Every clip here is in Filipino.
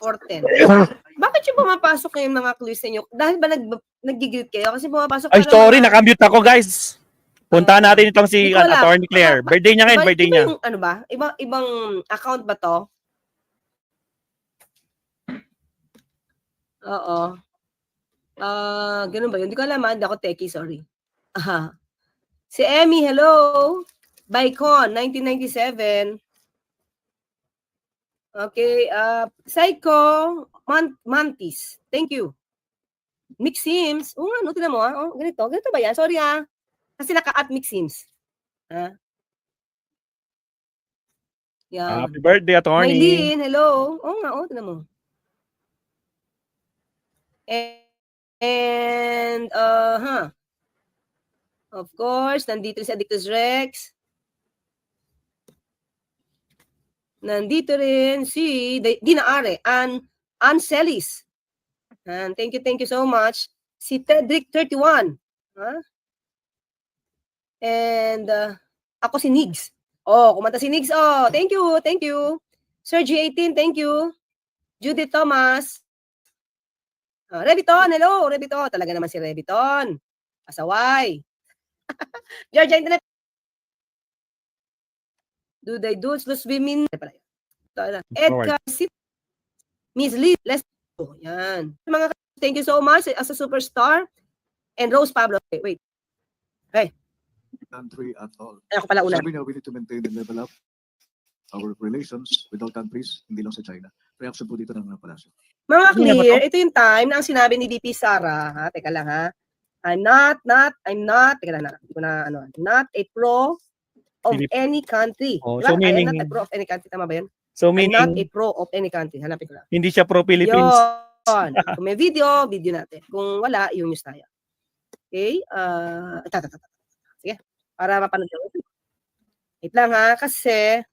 4:10. Bakit yung pumapasok kayo yung mga clues ninyo? Dahil ba nag-greet kayo? Kasi pumapasok Ay, sorry, nakamute ako, guys. Puntahan natin itong si Attorney Claire. Birthday niya ngayon, birthday niya. Yung ano ba? Ibang account ba to? Oo. Ganun ba yun? Hindi ko alam, hindi ako techie, sorry. Si Emmy, hello. Bicon, 1997. Okay, Psycho Mantis. Thank you. Mix Sims. Ano, tinan mo ganito ba yan? Sorry kasi naka-at Mix Sims. Yan. Happy birthday, Attorney. Maylin, hello. Tinan mo. And of course, nandito si Addictus Rex. Nandito rin si Dina Are, Ann Celis. And thank you so much. Si Tedrick 31. And ako si Nigs. Kumanta si Nigs. Thank you. Sir G18, thank you. Judith Thomas. Reviton, hello. Reviton, talaga naman si Reviton. Asaway. Georgia Internet. Duday Dudes, Los Women. Edgar, Miss Lee, let's go. Yan. Mga thank you so much as a superstar. And Rose Pablo. Wait. Hey. Country at all. Ako pala una. Sabi niya, we need to maintain and level up our relations with all countries, hindi lang sa China. Reaction po dito ng palasyo. Mga clear, ito yung time na ang sinabi ni DP Sara. Teka lang I'm not a pro of any country. So meaning, I'm not a pro of any country. Tama ba yun? So meaning, I'm not a pro of any country. Hanapin ko lang. Hindi siya pro-Philippines. Yun. Kung may video natin. Kung wala, yung news tayo. Okay? Sige. Para mapanood nyo. Wait lang kasi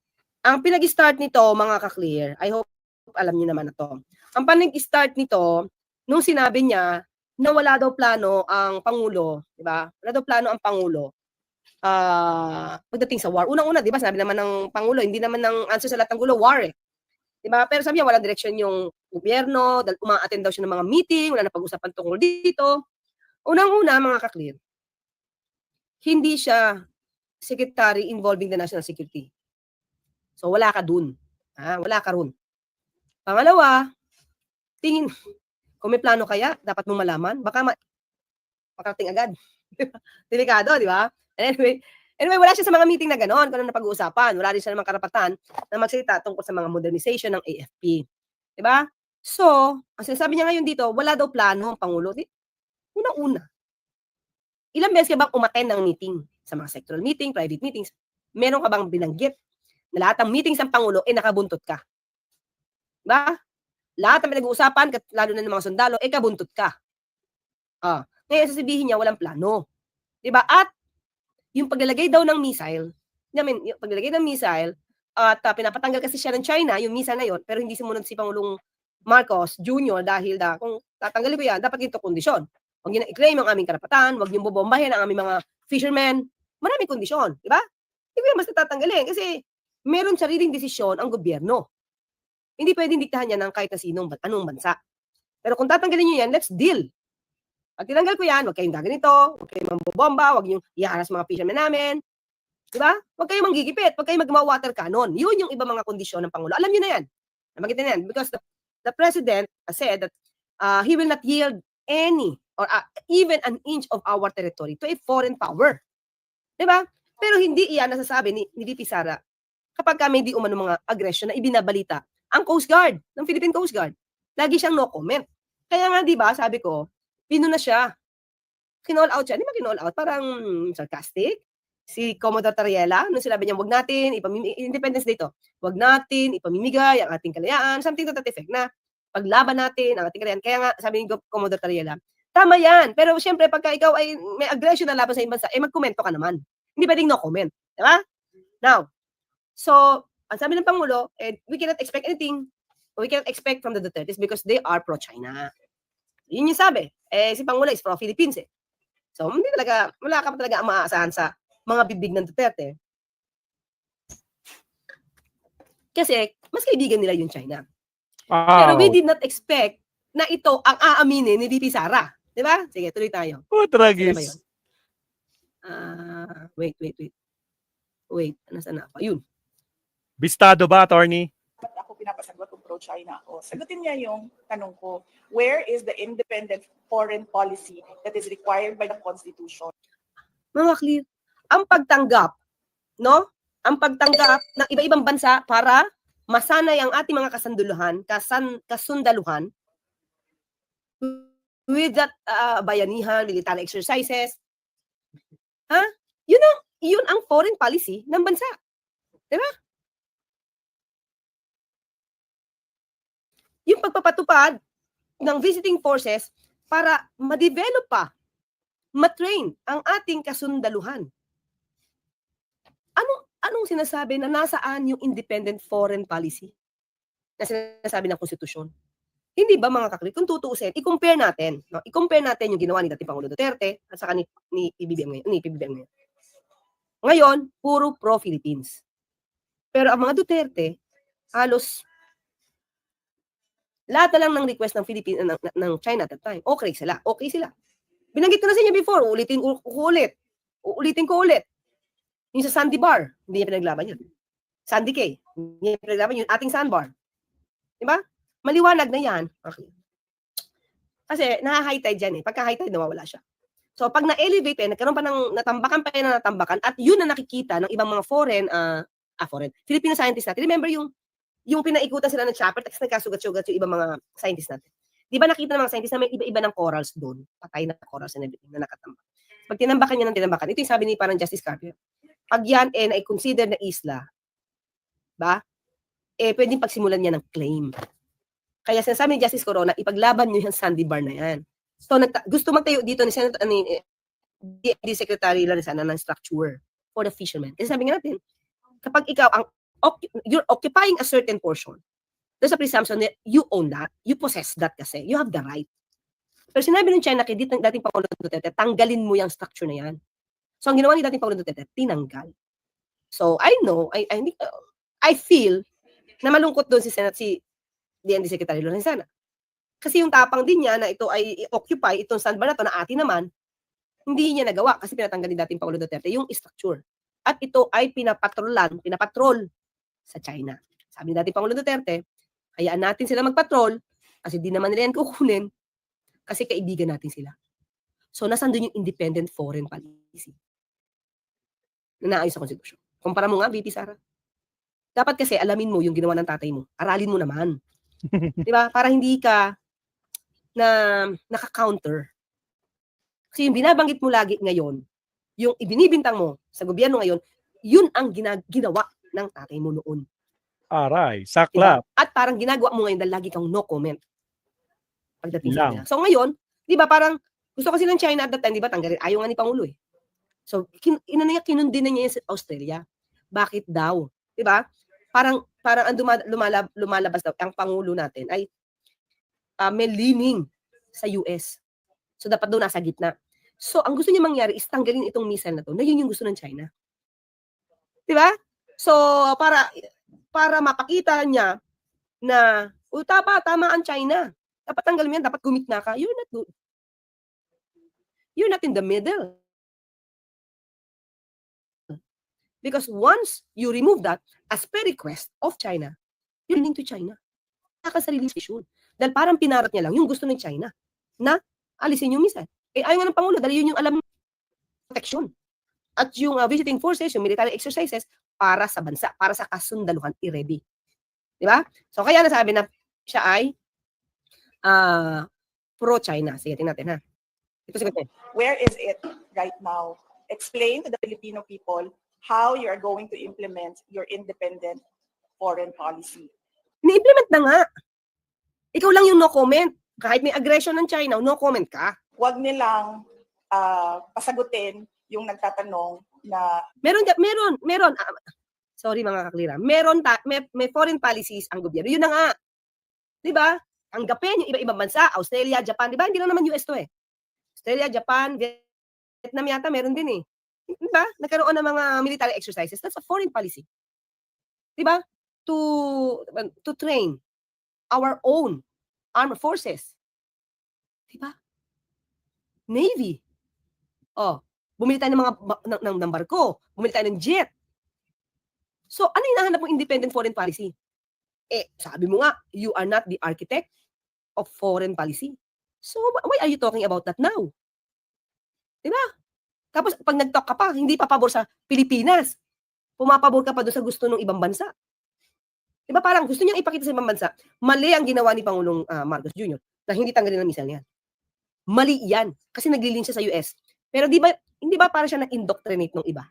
ang pinag-start nito, mga ka-clear, I hope alam niyo naman na to. Ang pinag-start nito, nung sinabi niya na wala daw plano ang Pangulo, di ba? Wala daw plano ang Pangulo pagdating sa war. Unang-una, di ba, sabi naman ng Pangulo, hindi naman ng answer sa lahat ng gulo, war Di ba? Pero sabi niya, walang direksyon yung gobyerno, dahil uma-attend daw siya ng mga meeting, wala na pag-usapan tungkol dito. Unang-una, mga ka-clear, hindi siya secretary involving the national security. So, wala ka dun. Wala ka ron. Pangalawa, tingin, kung may plano kaya, dapat mong malaman, baka makarating agad. Delikado, di ba? Anyway, wala siya sa mga meeting na gano'n, kung ano na pag-uusapan. Wala rin siya namang karapatan na magsalita tungkol sa mga modernization ng AFP. Di ba? So, ang sinasabi niya ngayon dito, wala daw plano ang Pangulo. Unang-una, ilang beses ka bang umattend ng meeting? Sa mga sectoral meeting, private meetings, meron ka bang binanggit na lahat ng meetings ng Pangulo nakabuntot ka? Diba? Lahat ng pinag-uusapan, lalo na ng mga sundalo, kabuntot ka. Ngayon sasabihin niya, walang plano. Diba? At yung paglalagay daw ng missile, yung paglalagay ng missile, at pinapatanggal kasi siya ng China, yung missile na yun, pero hindi sumunod si Pangulong Marcos Jr. dahil kung tatanggalin ko yan, dapat ito kondisyon. Huwag niyo na i-claim ang aming karapatan, huwag niyo bobombahin ang aming mga fishermen. Maraming kondisyon, di ba? Hindi ko yan mas tatanggalin kasi meron sariling desisyon ang gobyerno. Hindi pwedeng diktahan yan ng kahit na sinong anong bansa. Pero kung tatanggalin niyo yan, let's deal. Pag tinanggal ko yan, huwag kayong gaganito, huwag kayong mambobomba, huwag yung iharas mga fishermen namin. Di ba? Huwag kayong manggigipit, huwag kayong magmawa water cannon. Yun yung iba mga kondisyon ng Pangulo. Alam niyo na yan. Nabanggit na yan. Because the President said that he will not yield any or even an inch of our territory to a foreign power. Diba? Pero hindi iyan nasasabi ni DP Sara kapag kami di umano mga aggression na ibinabalita ang Coast Guard, ng Philippine Coast Guard. Lagi siyang no comment. Kaya nga, di ba, sabi ko, pino na siya. Kinall out siya. Di ba kinall out? Parang sarcastic. Si Commodore Tariela, nung sinabi niya, wag natin, Independence Day to, wag natin ipamimigay ang ating kalayaan, something to that effect na paglaban natin ang ating kalayaan. Kaya nga, sabi ni Commodore Tariela, tama yan. Pero siyempre, pagka ikaw ay may aggression na laban sa ibang bansa, magkomento ka naman. Hindi pwedeng no comment. Diba? Now, so, ang sabi ng Pangulo, we cannot expect anything. We cannot expect from the Dutertes because they are pro-China. Yun yung sabi. Si Pangulo is pro-Philippines So, hindi talaga, wala ka pa talaga maaasahan sa mga bibig ng Duterte. Kasi, mas kaibigan nila yung China. Pero we Wow. did not expect na ito ang aaminin ni VP Sara. Di ba? Sige, tuloy tayo. Oh, Sino ba yun? tragis. Wait. Wait, nasaan na ako? Ayun. Bistado ba, attorney? Ba't ako pinapasagot kung pro-China ako? Sagutin niya yung tanong ko, where is the independent foreign policy that is required by the Constitution? Mga clear. Ang pagtanggap, no? Ang pagtanggap ng iba-ibang bansa para masanay ang ating mga kasundaluhan with that bayanihan, military exercises. Ha? Yun ang foreign policy ng bansa. Diba? Yung pagpapatupad ng visiting forces para ma-develop pa, ma-train ang ating kasundaluhan. Anong sinasabi na nasaan yung independent foreign policy na sinasabi ng konstitusyon? Hindi ba mga kakli? Kung tutuusin, i-compare natin. No? I-compare natin yung ginawa ni dating Pangulo Duterte at saka ni PBBM ngayon. Ngayon, puro pro-Philippines. Pero ang mga Duterte, halos lahat na lang ng request ng Philippines ng China at that time. Okay sila. Binanggit ko na sa inyo before, uulitin ko ulit. Yung sa Sandy Bar, hindi niya pinaglaban yun. Sandy K, hindi niya pinaglaban yun. Ating sandbar. Diba? Maliwanag na yan. Okay. Kasi naha-high tide dyan eh. Pagka high tide, nawawala siya. So, pag na-elevate nagkaroon pa ng natambakan at yun na nakikita ng ibang mga foreign Filipino scientists natin. Remember yung pinaikutan sila ng chopper, tapos nagkasugat-sugat yung ibang mga scientists natin. Di ba nakita ng mga scientists na may iba-iba ng corals doon? Patay na corals and everything na nakatambak. Pag tinambakan niya ng tinambakan, ito yung sabi ni parang Justice Carpio. Pag yan na-consider na isla, ba? Pwedeng pagsimulan niya ng claim. Kaya sinasabi ni Justice Corona, ipaglaban niyo yung Sandy Bar na yan. So, gusto magtayo dito ni Senator, DND Secretary Larisana ng structure for the fishermen. Kasi sabi nga natin, kapag ikaw, you're occupying a certain portion, there's a presumption that you own that, you possess that kasi, you have the right. Pero sinabi ng China kay dating Pangulo Duterte, tanggalin mo yung structure na yan. So, ang ginawa ni dating Pangulo Duterte, tinanggal. So, I know, I feel na malungkot doon si DND Secretary Lorenzana. Kasi yung tapang din niya na ito ay occupy itong sandbar na ito na atin naman, hindi niya nagawa kasi pinatanggal ni dating Pangulo Duterte yung structure. At ito ay pinapatrol sa China. Sabi ni dating Pangulo Duterte, hayaan natin sila magpatrol kasi di naman nila yan kukunin kasi kaibigan natin sila. So, nasan doon yung independent foreign policy na naayos sa konstitusyon? Kumpara mo nga, VP Sara. Dapat kasi alamin mo yung ginawa ng tatay mo. Aralin mo naman. Di ba? Para hindi ka naka-counter. Kasi yung binabanggit mo lagi ngayon, yung ibinibintang mo sa gobyerno ngayon, yun ang ginawa ng tatay mo noon. Aray, saklap. Diba? At parang ginagawa mo ngayon dahil lagi kang no comment. Pagdating sa Lang. nila. So ngayon, di ba parang gusto kasi ng China at that time, di ba tanggalin, ayaw nga ni Pangulo eh. So, kinundin na niya yung Australia. Bakit daw? Di ba? Parang ang lumalabas daw, ang Pangulo natin ay may leaning sa US. So, dapat daw nasa gitna. So, ang gusto niya mangyari is tanggalin itong missile na to, na yun yung gusto ng China. Di ba? So, para mapakita niya na, tama ang China. Dapat tanggalin mo yan, dapat gumitna ka. You're not good. You're not in the middle. Because once you remove that, as per request of China, you're linked to China. Nakasariling station. Dahil parang pinarat niya lang yung gusto ng China na alisin yung missile. Ayaw nga ng Pangulo dahil yun yung alam protection. At yung visiting forces, yung military exercises, para sa bansa, para sa kasundaluhan, i-ready. Di ba? So, kaya nasabi na siya ay pro-China. Sige, tingnan natin ha. Ito sigot niya. Where is it right now? Explain to the Filipino people how you are going to implement your independent foreign policy. Ni-implement na nga. Ikaw lang yung no comment. Kahit may aggression ng China, no comment ka. Huwag nilang pasagutin yung nagtatanong na Meron. Sorry mga kaklira. May foreign policies ang gobyerno. Yun na nga. 'Di ba? Tanggapin yung iba-ibang bansa, Australia, Japan, 'di ba? Hindi lang naman US to eh. Australia, Japan, Vietnam yata meron din eh. 'Di ba? Nagkaroon ng mga military exercises. That's a foreign policy. 'Di ba? To train our own armed forces. Diba? Navy. Oh, bumili tayo ng mga ng barko, bumili tayo ng jet. So, ano yung hinahanap mong independent foreign policy? Sabi mo nga, you are not the architect of foreign policy. So, why are you talking about that now? Diba? Tapos, pag nag-talk ka pa, hindi pa pabor sa Pilipinas. Pumapabor ka pa doon sa gusto ng ibang bansa. Diba parang gusto niyang ipakita sa ibang bansa, mali ang ginawa ni Pangulong Marcos Jr. na hindi tanggalin ang missile niyan. Mali yan. Kasi naglilin siya sa US. Pero hindi ba para siya na-indoctrinate ng iba?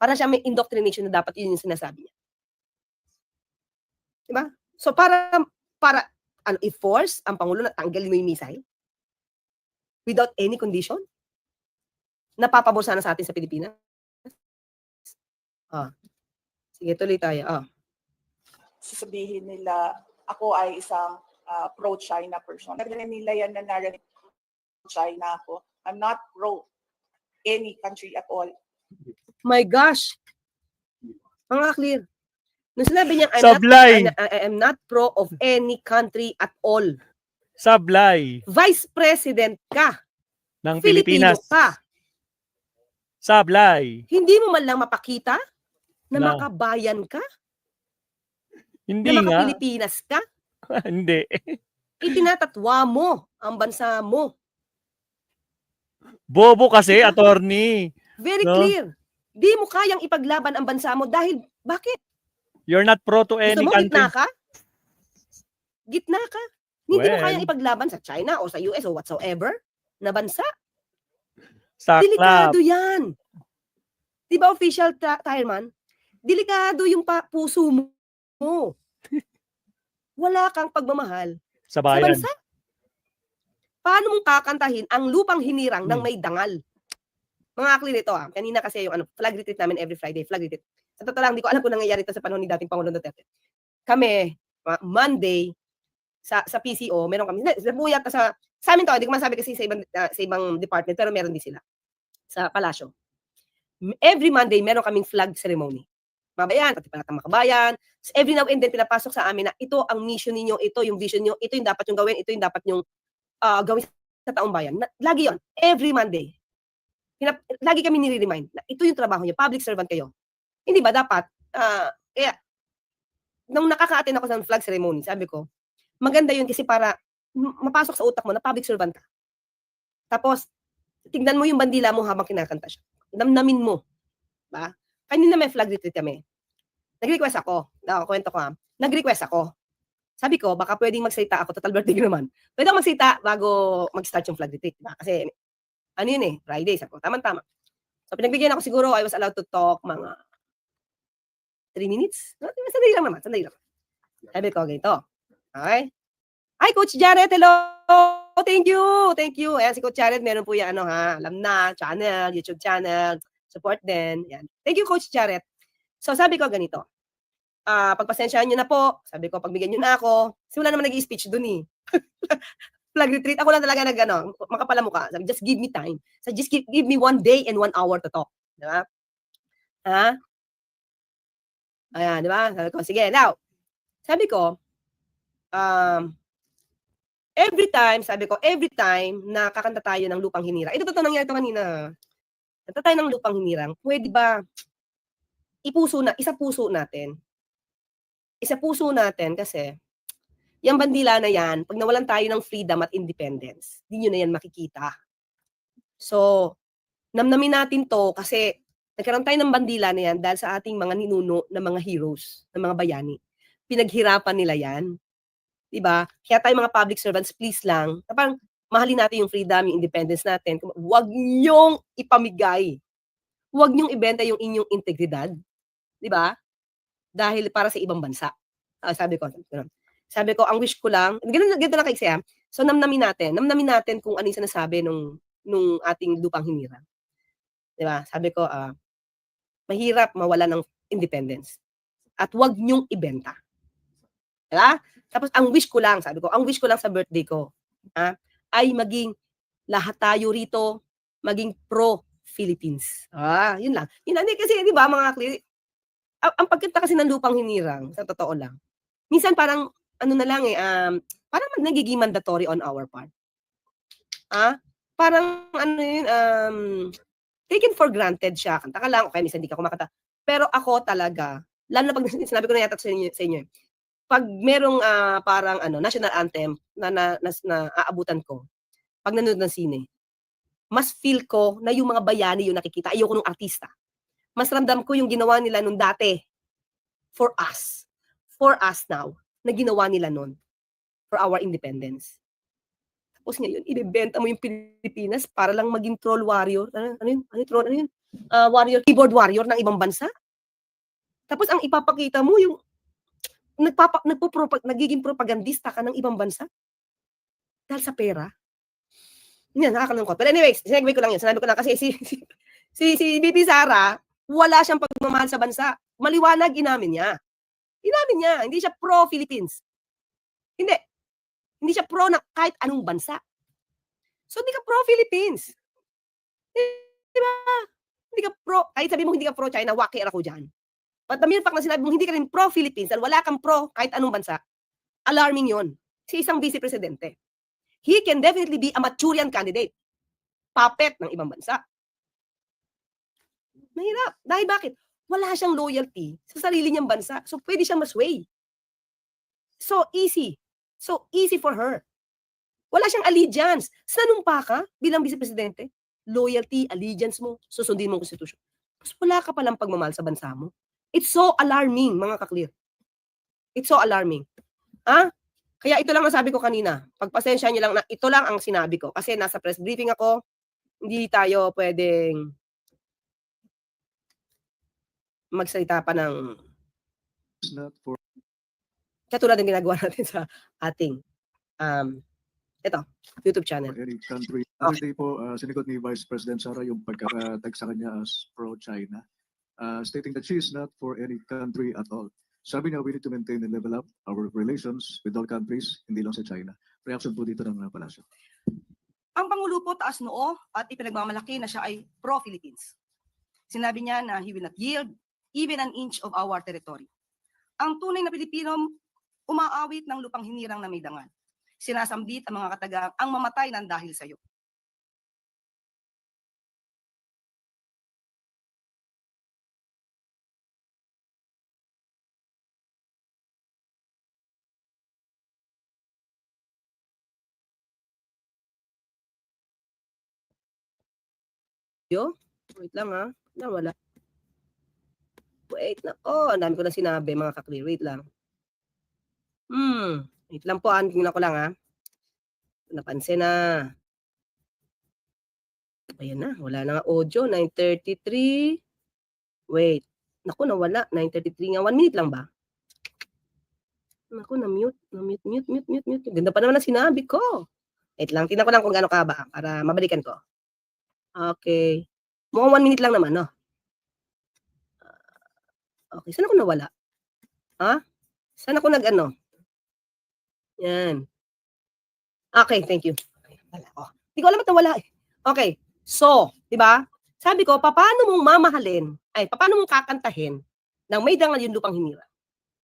Para siya may indoctrination na dapat yun yung sinasabi niya. Diba? So para i-force ang Pangulo na tanggalin mo yung missile without any condition? Napapabor sana sa atin sa Pilipinas? Sige, tuloy tayo. Sasabihin nila, ako ay isang pro-China person. Nagdala nila yan na narrative China ako. I'm not pro any country at all. My gosh! Mga clear. Nung sinabi niya, I am not pro of any country at all. Sablay. Vice President ka. Ng Filipino Pilipinas. ka. Sablay. Hindi mo man lang mapakita na No. makabayan ka? Hindi Na nga. maka-Pilipinas ka? Hindi. Itinatatwa mo ang bansa mo. Bobo kasi, attorney. Very No? clear. Di mo kayang ipaglaban ang bansa mo dahil, bakit? You're not pro to Gusto any mo country. gitna ka? Gitna ka? Hindi mo Well. kayang ipaglaban sa China o sa US o whatsoever na bansa. Saklap. Delikado yan. Di ba official Tireman? Delikado yung puso mo. Wala kang pagmamahal Sa sa bayan. bansa. Paano mong kakantahin ang lupang hinirang ng may dangal? Mga akli nito kanina kasi yung flag retreat namin every Friday, flag retreat. Sa totoo lang, hindi ko alam kung nangyayari ito sa panahon ni dating Pangulong Duterte. Kami, Monday, sa PCO, meron kami, buyat sa amin to, hindi ko masabi kasi sa ibang department, pero meron din sila sa palasyo. Every Monday, meron kaming flag ceremony. Mabayan, pati Panatang Makabayan. So every now and then, pinapasok sa amin na ito ang mission ninyo, ito yung vision nyo, ito yung dapat yung gawin, ito yung dapat yung gawin sa taong bayan. Lagi yon, every Monday. Lagi kami nire-remind na ito yung trabaho nyo, public servant kayo. Hindi ba dapat, kaya, nung nakaka-attend ako sa flag ceremony, sabi ko, maganda yun kasi para mapasok sa utak mo na public servant ka. Tapos, tignan mo yung bandila mo habang kinakanta siya. Namnamin mo. Ba? Kanina may flag retreat kami. Nag-request ako. Kwento ko Nag-request ako. Sabi ko, baka pwedeng magsalita ako. Total birthday ko naman. Pwede ako magsalita bago mag-start yung flag retreat. Diba? Kasi, ano yun Friday. Sabi ko, tama-tama. So, pinagbigyan ako siguro, I was allowed to talk mga 3 minutes. Sandali lang naman. Sabi ko, ganito. Okay? Hi, Coach Jared. Hello. Thank you. Ayan, si Coach Jared, meron po yan, alam na, channel, YouTube channel. Support din. Yan. Thank you, Coach Jared. So, sabi ko ganito. Pagpasensyahan nyo na po. Sabi ko, pagbigyan nyo na ako. Kasi wala naman nag-i-speech dun Flag retreat. Ako lang talaga makapalamuka. Sabi, just give me time. So, just give me 1 day and 1 hour to talk. Diba? Ayan, diba? Sabi ko, sige, now. Sabi ko, every time na kakanta tayo ng Lupang Hinirang, ito totoo nangyari ito kanina. Kanta tayo ng Lupang Hinirang, pwede ba isa puso natin kasi yung bandila na yan, pag nawalan tayo ng freedom at independence, di nyo na yan makikita. So, namnamin natin to kasi nagkaroon tayo ng bandila na yan dahil sa ating mga ninuno na mga heroes, na mga bayani. Pinaghirapan nila yan. Diba? Kaya tayo mga public servants, please lang, parang mahalin natin yung freedom, yung independence natin. Huwag niyong ipamigay. Huwag niyong ibenta yung inyong integridad. Diba? Dahil para sa ibang bansa. Sabi ko, ang wish ko lang, ganito lang kasi so namnamin natin kung ano yung sinasabi nung ating Lupang Hinirang. Diba? Sabi ko, mahirap mawala ng independence. At huwag niyong ibenta. Diba? Tapos, ang wish ko lang sa birthday ko, ay maging lahat tayo rito, maging pro-Philippines. Yun lang. Kasi, di ba, mga ang pagkanta kasi ng Lupang Hinirang, sa totoo lang, minsan parang ano na lang parang nagiging mandatory on our part. Parang ano yun, taken for granted siya. Kanta ka lang, okay, minsan hindi ka kumakanta. Pero ako talaga, lalo na pag sinabi ko na yata sa inyo, pag merong parang national anthem na aabutan ko, pag nanonood ng sine, mas feel ko na yung mga bayani yung nakikita. Ayoko nung artista. Mas ramdam ko yung ginawa nila nung dati for us now, na ginawa nila nun for our independence. Tapos ngayon, ibebenta mo yung Pilipinas para lang maging troll warrior. Ano yun? Warrior, keyboard warrior ng ibang bansa. Tapos ang ipapakita mo yung nagiging propagandista ka ng ibang bansa dahil sa pera. Yan, nakakalungkot. But anyways, sinagway ko lang yun. Sinabi ko lang kasi si BP Sara, wala siyang pagmamahal sa bansa. Maliwanag, inamin niya. Hindi siya pro-Philippines. Hindi siya pro na kahit anong bansa. So, hindi ka pro-Philippines. Diba? Hindi ka pro, kahit sabi mo hindi ka pro-China, wakir ako dyan. But the mere fact na sinabi mo hindi ka rin pro-Philippines, dahil wala kang pro kahit anong bansa, alarming yon. Si isang vice-presidente. He can definitely be a Manchurian candidate. Puppet ng ibang bansa. Mahirap. Dahil bakit? Wala siyang loyalty sa sarili niyang bansa. So, pwede siyang masway. So easy. So easy for her. Wala siyang allegiance. Sanumpa ka bilang vice-presidente? Loyalty, allegiance mo, susundin mo ang konstitusyon. Tapos wala ka palang pagmamahal sa bansa mo. It's so alarming, mga ka-clear. It's so alarming. Kaya ito lang ang sabi ko kanina. Pagpasensya niyo lang na ito lang ang sinabi ko. Kasi nasa press briefing ako, hindi tayo pwedeng magsalita pa ng It's not for katulad ng ginagawa natin sa ating YouTube channel. any country. Okay. Hindi po, sinikot ni Vice President Sara yung pagkakatag sa kanya as pro-China, stating that she is not for any country at all. Sabi niya, we need to maintain and level up our relations with all countries, hindi lang sa China. Reaction po dito ng palasyo. Ang Pangulo po taas noo at ipinagmamalaki na siya ay pro-Philippines. Sinabi niya na he will not yield even an inch of our territory. Ang tunay na Pilipino, umaawit ng lupang hinirang na may dangal. Sinasambit ang mga katagang ang mamatay ng dahil sa iyo. Wait lang nawala. Wait na. Ang dami ko na sinabi, mga ka-clear. Wait lang. Wait lang po, tingnan ko lang Napansin na. Ayan na, wala na nga audio. 9:33. Wait. Naku, nawala. 9:33 nga. 1 minute lang ba? Naku, na-mute. Mute. Ganda pa naman ang sinabi ko. Wait lang, tingnan ko lang kung gaano ka ba para mabalikan ko. Okay. Mukhang 1 minute lang naman, no? Okay, saan ako nawala? Saan ako Yan. Okay, thank you. Wala ko. Hindi ko alam at nawala eh. Okay, so, di ba? Sabi ko, paano mong mamahalin, paano mong kakantahin nang may dangal yung lupang hinira?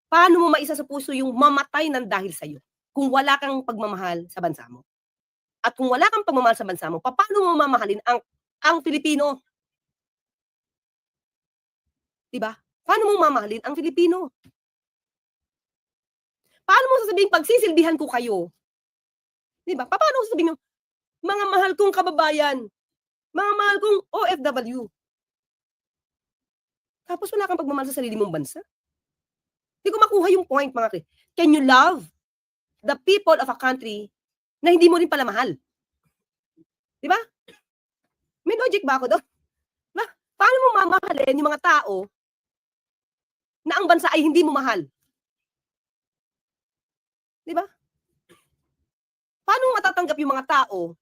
Paano mo maisa sa puso yung mamatay ng dahil sa'yo kung wala kang pagmamahal sa bansa mo? At kung wala kang pagmamahal sa bansa mo, paano mo mamahalin ang Pilipino? Di ba? Paano mo mamahalin ang Filipino? Paano mo sasabihin pagsisilbihan ko kayo? Di ba? Paano mo sasabihin nyo, mga mahal kong kababayan, mga mahal kong OFW. Tapos wala kang pagmamahal sa sarili mong bansa? Hindi ko makuha yung point, mga kaya. Can you love the people of a country na hindi mo rin pala mahal? Di ba? May logic ba ako doon? Paano mo mamahalin yung mga tao na ang bansa ay hindi mo mahal? Di ba? Paano mo matatanggap yung mga tao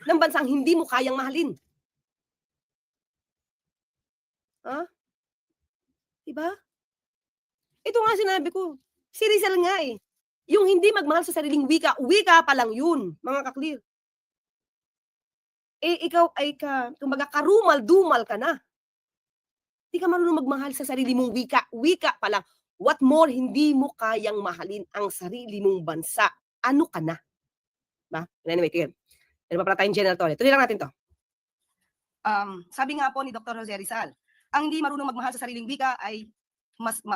ng bansang hindi mo kayang mahalin? Di ba? Ito nga sinabi ko. Si Rizal nga eh. Yung hindi magmahal sa sariling wika pa lang yun, mga ka-clear. Ikaw ay kumbaga karumal-dumal ka na. Hindi ka marunong magmahal sa sarili mong wika pa lang. What more, hindi mo kayang mahalin ang sarili mong bansa. Ano ka na? Ba? Anyway, tigil. Ano pa pala tayong General Torre? Tuloy lang natin to. Sabi nga po ni Dr. Jose Rizal, ang hindi marunong magmahal sa sariling wika ay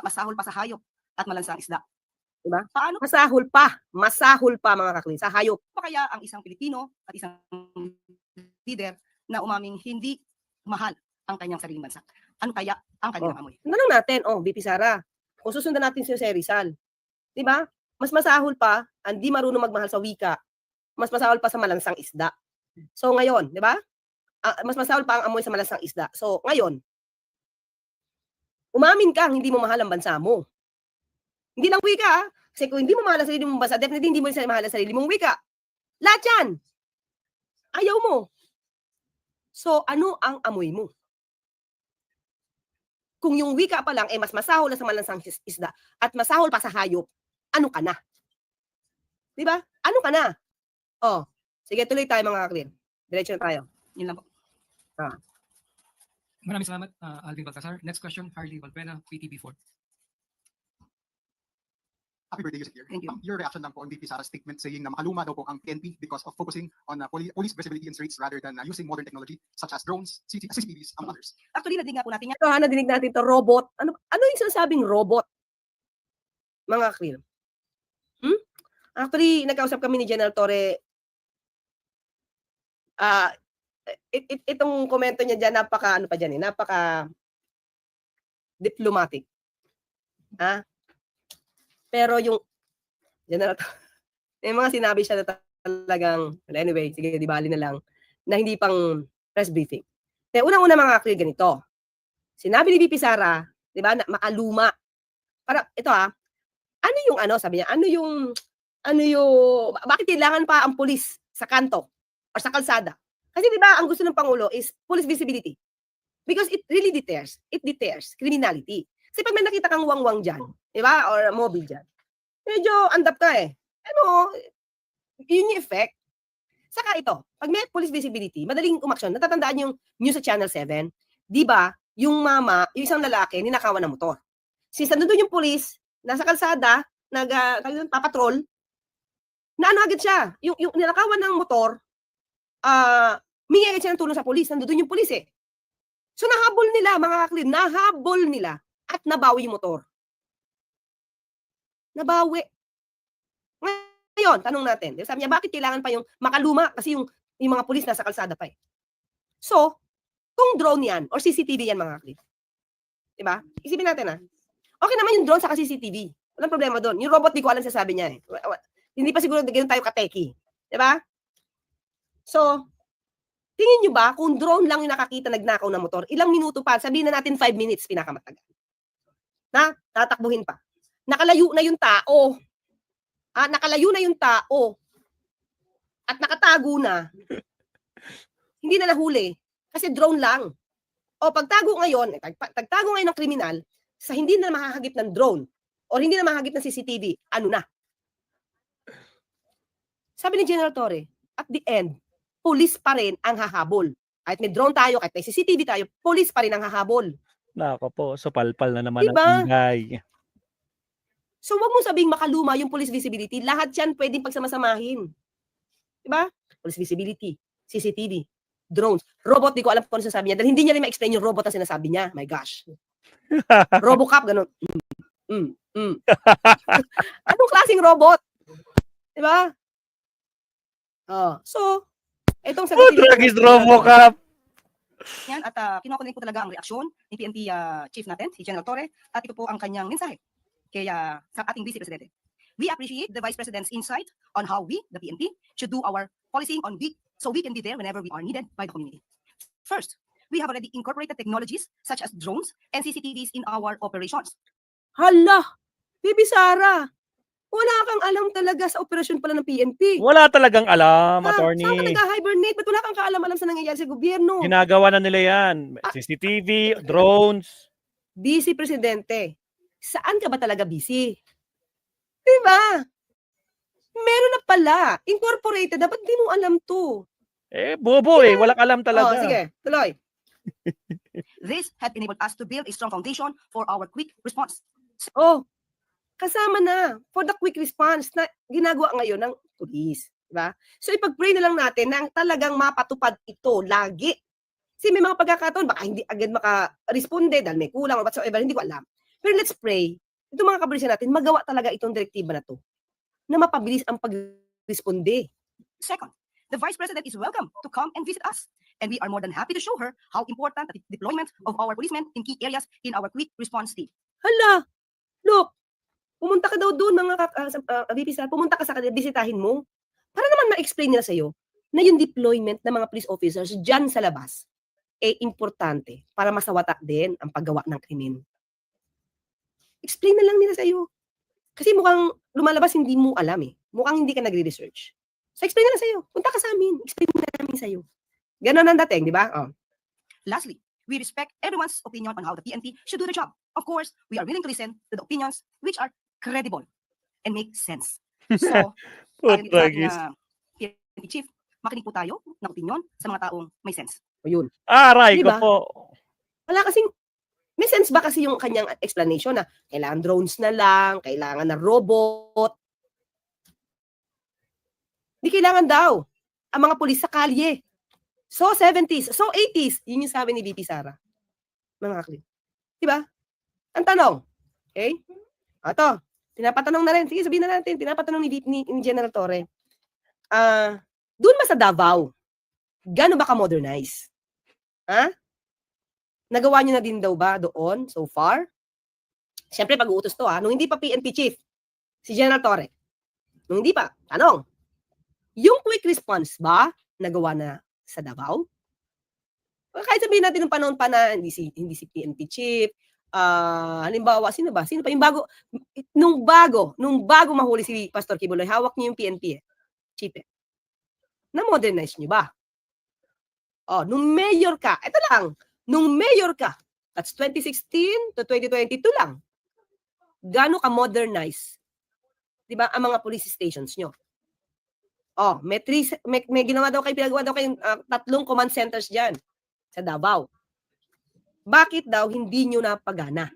masahol pa sa hayop at malansang isda. Diba? Paano Masahol pa mga kakli, sa hayop. pa kaya ang isang Pilipino at isang leader na umaming hindi mahal ang kanyang sariling bansa? Ano kaya ang kanilang amoy? Tanong natin, VP Sara, kung susundan natin si Jose Rizal, di ba? Mas masahol pa ang di marunong magmahal sa wika, mas masahol pa sa malansang isda. So ngayon, di ba? Mas masahol pa ang amoy sa malansang isda. So ngayon, umamin ka hindi mo mahal ang bansa mo. Hindi lang wika, kasi kung hindi mo mahal ang sarili mong bansa, definitely hindi mo mahal ang sarili mong wika. Lahat yan. Ayaw mo. So ano ang amoy mo? Kung yung wika pa lang, mas masahol na sa malansang isda at masahol pa sa hayop, ano ka na? Di ba? Ano ka na? Sige, tuloy tayo mga kaklir. Diretso na tayo. Yun lang po. Maraming salamat, Alvin Baltasar. Next question, Harley Valpena, PTB4. Happy birthday, Yusek. Thank you. Your reaction lang po on VP Sara's statement saying na makaluma daw po ang PNP because of focusing on police visibility in streets rather than using modern technology such as drones, CCTVs, among others. Actually, nadinig nga po natin yan. Ito nadinig natin to robot. Ano yung sinasabing robot? Mga kaklir. Actually, nagkausap kami ni General Torre. Itong komento niya dyan, napaka diplomatic. Pero yung General Torre, may mga sinabi siya na talagang, anyway, sige, di bali na lang, na hindi pang press briefing. Kaya unang-una mga kaklir, ganito. Sinabi ni VP Sara, di ba, na makaluma. Para, ito ano yung sabi niya, bakit kailangan pa ang pulis sa kanto or sa kalsada? Kasi di ba, ang gusto ng Pangulo is police visibility. Because it really deters. It deters criminality. Kasi pag may nakita kang wangwang dyan, di ba, or mobile dyan, medyo andap ka eh. Yun yung effect. Saka ito, pag may police visibility, madaling umaksyon. Natatandaan yung news sa Channel 7, di ba, yung yung isang lalaki, ninakawan ng motor. Since nandun yung police, nasa kalsada, papatrol, na agad siya. Yung ninakawan ng motor, mingi agad siya ng tulong sa police. Nandun yung police eh. So nahabol nila, mga kaklir, nahabol nila at nabawi yung motor. Nabawi. Ngayon, tanong natin. Sabi niya, bakit kailangan pa yung makaluma? Kasi yung mga pulis nasa kalsada pa eh. So, kung drone yan, or CCTV yan mga kaklir. Diba? Isipin natin okay naman yung drone sa CCTV. Walang problema doon. Yung robot, di ko alam sasabi niya eh. Hindi pa siguro ganun tayo kateki. Diba? So, tingin nyo ba, kung drone lang yung nakakita nagnakaw na motor, ilang minuto pa, sabihin na natin 5 minutes, pinakamatagal. Tatakbuhin pa. Nakalayo na yung tao. Nakalayo na yung tao. At nakatago na. Hindi na nahuli. Kasi drone lang. Pagtago ngayon ng kriminal, sa hindi na makahagip ng drone, o hindi na makahagip ng CCTV, ano na? Sabi ni General Torre, at the end, police pa rin ang hahabol. Kahit may drone tayo, kahit may CCTV tayo, police pa rin ang hahabol. Nako po, so palpal na naman Diba? ang ingay. So wag mong sabing makaluma yung police visibility, lahat yan pwedeng pagsamasamahin. Diba? Police visibility, CCTV, drones, robot, di ko alam kung ano sasabi niya. Dahil hindi niya rin ma-explain yung robot na sinasabi niya. My gosh. Robocop, ganun. Anong klaseng robot? Diba? So, itong sagutin. Dragis Robocop. Yan, at kinukunin ko talaga ang reaksyon ni PNP Chief natin, si General Torre, at ito po ang kanyang mensahe kaya sa ating Vice Presidente. We appreciate the Vice President's insight on how we, the PNP, should do our policing so we can be there whenever we are needed by the community. First, we have already incorporated technologies such as drones and CCTVs in our operations. Hala! Bibi Sara! Wala kang alam talaga sa operasyon pala ng PNP. Wala talagang alam, attorney. Saan ka nag-hibernate? Ba't wala kang kaalam-alam sa nangyayari sa gobyerno? Ginagawa na nila yan. CCTV, drones. Busy Presidente. Saan ka ba talaga busy? Diba? Meron na pala. Incorporated. Dapat di mo alam to. Bobo walang alam talaga. Sige, tuloy. This had enabled us to build a strong foundation for our quick response. Oh, kasama na for the quick response na ginagawa ngayon ng police. Diba? So ipag-pray na lang natin na talagang mapatupad ito lagi. Kasi may mga pagkakataon, baka hindi agad maka-responde dahil may kulang or whatsoever, hindi ko alam. Pero let's pray, itong mga kabrisa natin, magawa talaga itong direktiba na to na mapabilis ang pag-responde. Second, the Vice President is welcome to come and visit us. And we are more than happy to show her how important the deployment of our policemen in key areas in our quick response team. Hala, look, pumunta ka daw doon mga VP Sara, pumunta ka sa kanila, bisitahin mo. Para naman ma-explain nila sa'yo na yung deployment ng mga police officers dyan sa labas eh importante para masawata din ang paggawa ng krimen. Explain na lang nila sa'yo. Kasi mukhang lumalabas hindi mo alam eh. Mukhang hindi ka nagre-research. So explain na lang sa'yo. Punta ka sa amin. Explain na namin sa'yo. Ganon ang dating, di ba? Oh. Lastly, we respect everyone's opinion on how the PNP should do the job. Of course, we are willing to listen to the opinions which are credible and make sense. So, ayon sa ating PNP chief, makinig po tayo ng opinion sa mga taong may sense. O yun. Aray Diba? ko po. Wala kasing, may sense ba kasi yung kanyang explanation na kailangan drones na lang, kailangan na robot. Di kailangan daw ang mga pulis sa kalye. So 70s, so 80s, yun yung sabi ni VP Sara. Mga kakli. Diba? Ang tanong, okay? Ito, tinapatanong na rin. Sige, sabihin na natin, tinapatanong ni General Torre. Doon ba sa Davao, gaano ba ka-modernize? Ha? Nagawa niyo na din daw ba doon so far? Siyempre, pag-uutos to nung hindi pa PNP chief, si General Torre. Nung hindi pa, tanong, yung quick response ba nagawa na sa Davao? Kahit sabihin natin nung panahon pa na hindi si PNP chief, halimbawa, sino pa? Yung bago, nung bago mahuli si Pastor Kibuloy, hawak niyo yung PNP chief Na-modernize niyo ba? Nung mayor ka, ito lang, nung mayor ka, that's 2016 to 2022 lang, gaano ka-modernize, di ba, ang mga police stations nyo? May ginawa daw kayo, pinagawa daw kayo 3 command centers dyan sa Davao. Bakit daw hindi nyo napagana?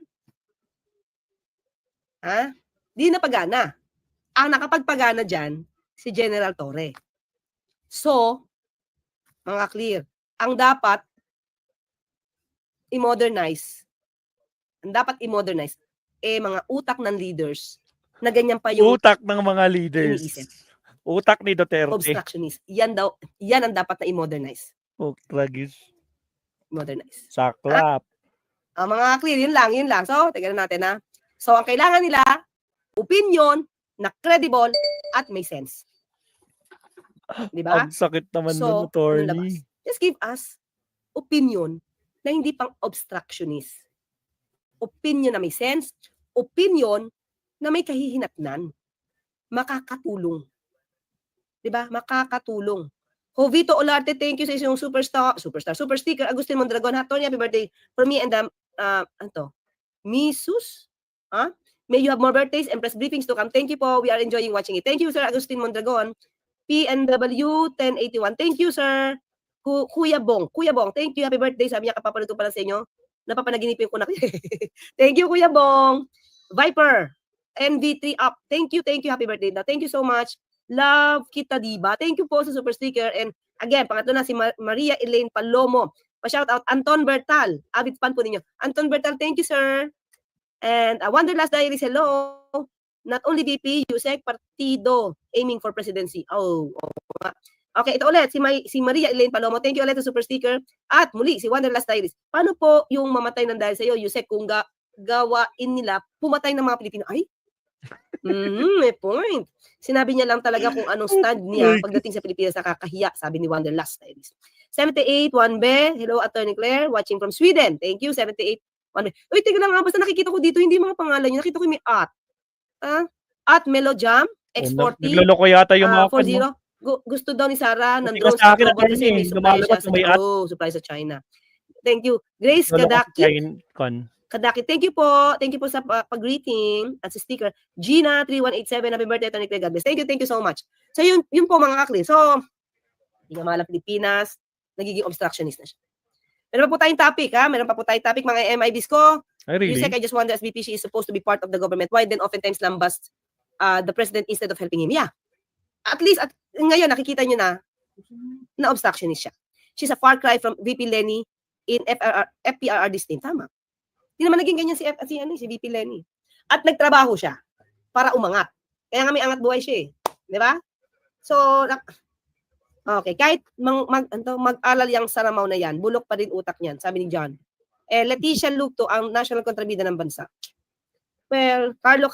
Di napagana. Ang nakapagpagana dyan, si General Torre. So, mga clear, ang dapat i-modernize, mga utak ng leaders na ganyan pa yung Utak ng mga leaders. iniisip. Utak ni Duterte. Obstructionist. Yan ang dapat na i-modernize. Tragis. Modernize. Saklap. Mga clear, yun lang. So, tignan natin So, ang kailangan nila, opinion na credible at may sense. Di ba? Ang sakit naman So, ng anong attorney. labas? Just give us opinion na hindi pang obstructionist. Opinion na may sense, opinion na may kahihinatnan. Makakatulong. Diba? Makakatulong. Jovito Olarte, thank you sa isang super sticker. Agustin Mondragon, happy birthday for me and Misus. May you have more birthdays and press briefings to come. Thank you po. We are enjoying watching it. Thank you, Sir Agustin Mondragon. PNW 1081. Thank you, Sir. Kuya Bong, thank you. Happy birthday. Sabi niya, kapapaluto pala sa inyo. Napapanaginipin ko na. Thank you, Kuya Bong. Viper, NV3 up. Thank you. Happy birthday. Thank you so much. Love kita, diba? Thank you po sa super sticker. And again, pangatlo na si Maria Elaine Palomo. Pa-shout out, Anton Bertal. Avid fan po ninyo. Anton Bertal, thank you, sir. And Wanderlust Diaries, hello. Not only VP, Yusek Partido, aiming for presidency. Okay, ito ulit, si Maria Elaine Palomo. Thank you ulit sa super sticker. At muli, si Wanderlust Diaries. Paano po yung mamatay ng dahil sa iyo, Yusek, kung gawain nila, pumatay ng mga Pilipino? Ay, may point. Sinabi niya lang talaga kung anong stand niya pagdating sa Pilipinas, nakakahiya, sabi ni Wanderlust Diaries. 78, 1B. Hello, Attorney Claire, watching from Sweden. Thank you, 78, 1B. Uy, tignan lang nga, basta nakikita ko dito, hindi mga pangalan niyo. Nakita ko yung may at Melojam, X40, Nagloloko yata yung mga 40. Gusto daw ni Sarah ng Hindi drones sa akin, robot kasi may supply lumalabas siya na may supply sa China. Thank you. Grace Kadaki. Thank you po sa pag-greeting at sa sticker. Gina 3187, happy birthday Tony Clay, God bless. Thank you so much. So yun po mga kakli. So, hindi nga mahal Pilipinas, nagiging obstructionist na siya. Meron pa po tayong topic, meron pa po tayong topic mga MIBs ko. Ay, really? Yusek, I just wonder, as VP, she is supposed to be part of the government. Why then oftentimes lambast the president instead of helping him? Yeah. At least, ngayon, nakikita nyo na obstructionist siya. She's a far cry from VP Lenny in FPRRD team. Tama. Hindi naman naging ganyan si VP Lenny. At nagtrabaho siya para umangat. Kaya nga may angat buhay siya eh. Di ba? So, okay. Kahit mag-alal yung saramaw na yan, bulok pa rin utak niyan, sabi ni John. Leticia Lucto, ang national kontrabida ng bansa. Well, Carlo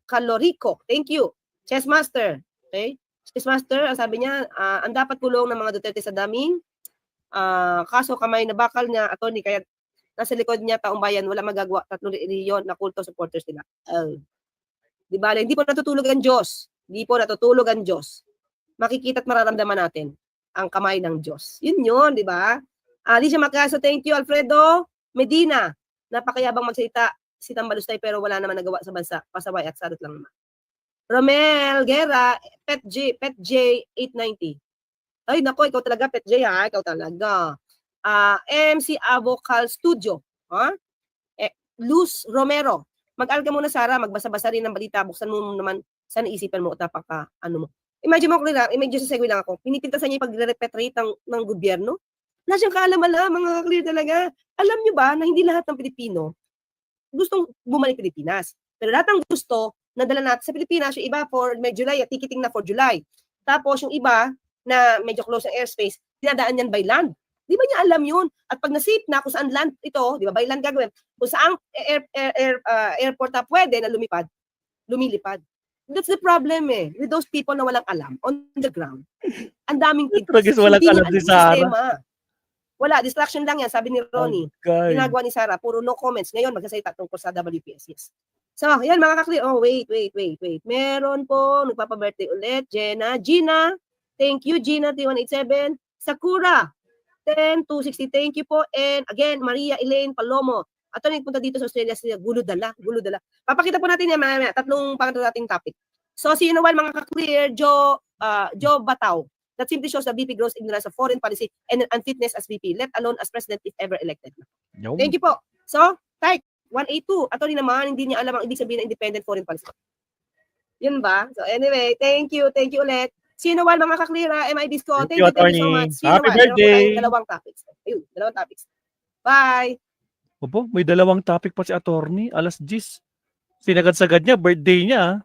Calorico, thank you. Chess Master. Okay? Chess Master, ang sabi niya, ang dapat kulong ng mga Duterte sa daming kaso kamay na bakal niya, attorney, kaya nasa likod niya taong bayan, wala magagawa, 3 milyon na kulto supporters nila. Di ba? Hindi po natutulog ang Diyos. Hindi po natutulog ang Diyos. Makikita at mararamdaman natin ang kamay ng Diyos. Yun, di ba? Alicia Macaso, thank you. Alfredo Medina, napakayabang magsalita si Tambalustay pero wala naman nagawa sa bansa. Pasaway at sarot lang naman. Romel Guerra, Pet J 890. Ay, nako, ikaw talaga, Pet J, ha? Ikaw talaga. MC Avocal Studio. Luz Romero. Mag-aral ka muna, Sara. Magbasa-basa rin ng balita. Buksan mo naman sa naisipan mo at ano mo. Imagine mo, imagine sa segue lang ako. Pinipintasan niya yung pag-repatriate ng gobyerno. Wala siyang kaalam-alam, mga clear talaga. Alam niyo ba na hindi lahat ng Pilipino gustong bumalik Pilipinas. Pero lahat ng gusto, nadala natin sa Pilipinas, yung iba for July, at tikiting na for July. Tapos yung iba, na medyo close ang airspace, dinadaan yan by land. Di ba niya alam yun? At pag nasip na kung saan land ito, di ba, by land gagawin, kung saan airport na pwede na lumilipad. That's the problem with those people na walang alam on the ground. Ang daming walang alam si Sara. Wala, distraction lang yan, sabi ni Ronnie. Ginagawa ni Sara, puro no comments. Ngayon, magsasalita tungkol sa WPS. Yes. So, yan mga kakli. Oh, wait. Meron po, nagpapa-birthday ulit. Gina, thank you, Gina, 3187. Sakura, 10-260, thank you po. And again, Maria Elaine Palomo. At punta dito sa Australia, gulo dala. Papakita po natin yan, tatlong nating topic. So, sino mga ka-clear, Joe Bataw. That simply shows the VP gross ignorance of foreign policy and unfitness as VP, let alone as president if ever elected. No. Thank you po. So, type 182. Attorney naman, hindi niya alam ang ibig sabihin ng independent foreign policy. Yun ba? So anyway, thank you ulit. Sino mga kaklira, MIB Sco. Thank you so much. Happy birthday. Dalawang topics. Ayun, dalawang topics. Bye. Opo, may dalawang topic pa si attorney. Alas 10. Sinagad-sagad niya, birthday niya.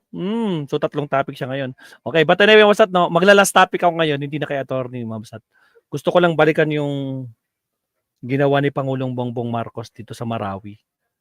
So 3 topic siya ngayon. Okay, but anyway, Mabsat, no, magla-last topic ako ngayon, hindi na kay attorney, Mabsat. Gusto ko lang balikan yung ginawa ni Pangulong Bongbong Marcos dito sa Marawi.